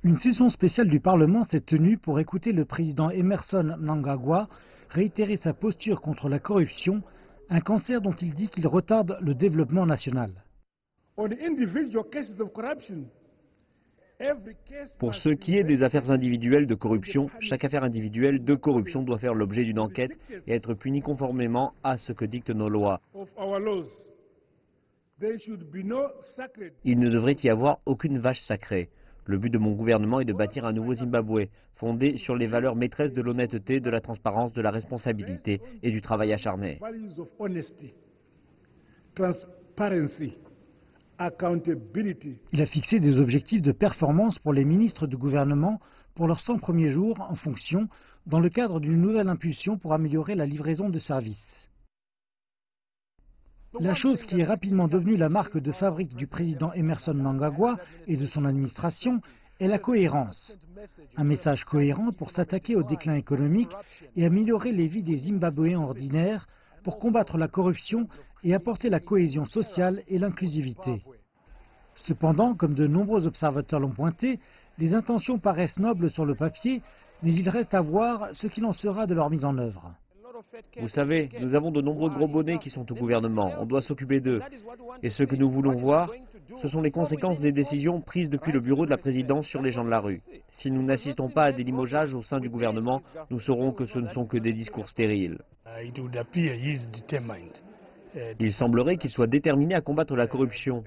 Une session spéciale du Parlement s'est tenue pour écouter le président Emmerson Mnangagwa réitérer sa posture contre la corruption, un cancer dont il dit qu'il retarde le développement national. Pour ce qui est des affaires individuelles de corruption, chaque affaire individuelle de corruption doit faire l'objet d'une enquête et être punie conformément à ce que dictent nos lois. Il ne devrait y avoir aucune vache sacrée. Le but de mon gouvernement est de bâtir un nouveau Zimbabwe, fondé sur les valeurs maîtresses de l'honnêteté, de la transparence, de la responsabilité et du travail acharné. Il a fixé des objectifs de performance pour les ministres du gouvernement pour leurs 100 premiers jours en fonction, dans le cadre d'une nouvelle impulsion pour améliorer la livraison de services. La chose qui est rapidement devenue la marque de fabrique du président Emmerson Mnangagwa et de son administration est la cohérence. Un message cohérent pour s'attaquer au déclin économique et améliorer les vies des Zimbabwéens ordinaires, pour combattre la corruption et apporter la cohésion sociale et l'inclusivité. Cependant, comme de nombreux observateurs l'ont pointé, les intentions paraissent nobles sur le papier, mais il reste à voir ce qu'il en sera de leur mise en œuvre. Vous savez, nous avons de nombreux gros bonnets qui sont au gouvernement. On doit s'occuper d'eux. Et ce que nous voulons voir, ce sont les conséquences des décisions prises depuis le bureau de la présidence sur les gens de la rue. Si nous n'assistons pas à des limogeages au sein du gouvernement, nous saurons que ce ne sont que des discours stériles. Il semblerait qu'il soit déterminé à combattre la corruption.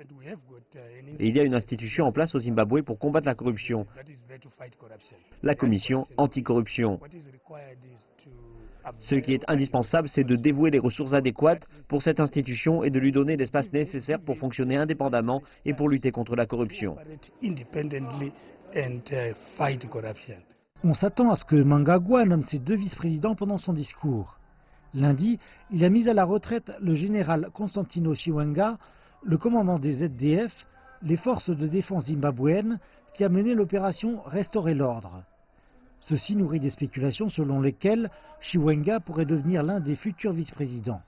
Et il y a une institution en place au Zimbabwe pour combattre la corruption. La commission anticorruption. Ce qui est indispensable, c'est de dévouer les ressources adéquates pour cette institution et de lui donner l'espace nécessaire pour fonctionner indépendamment et pour lutter contre la corruption. On s'attend à ce que Mnangagwa nomme ses 2 vice-présidents pendant son discours. Lundi, il a mis à la retraite le général Constantino Chiwenga, le commandant des ZDF, les forces de défense zimbabwéennes, qui a mené l'opération Restaurer l'ordre. Ceci nourrit des spéculations selon lesquelles Chiwenga pourrait devenir l'un des futurs vice-présidents.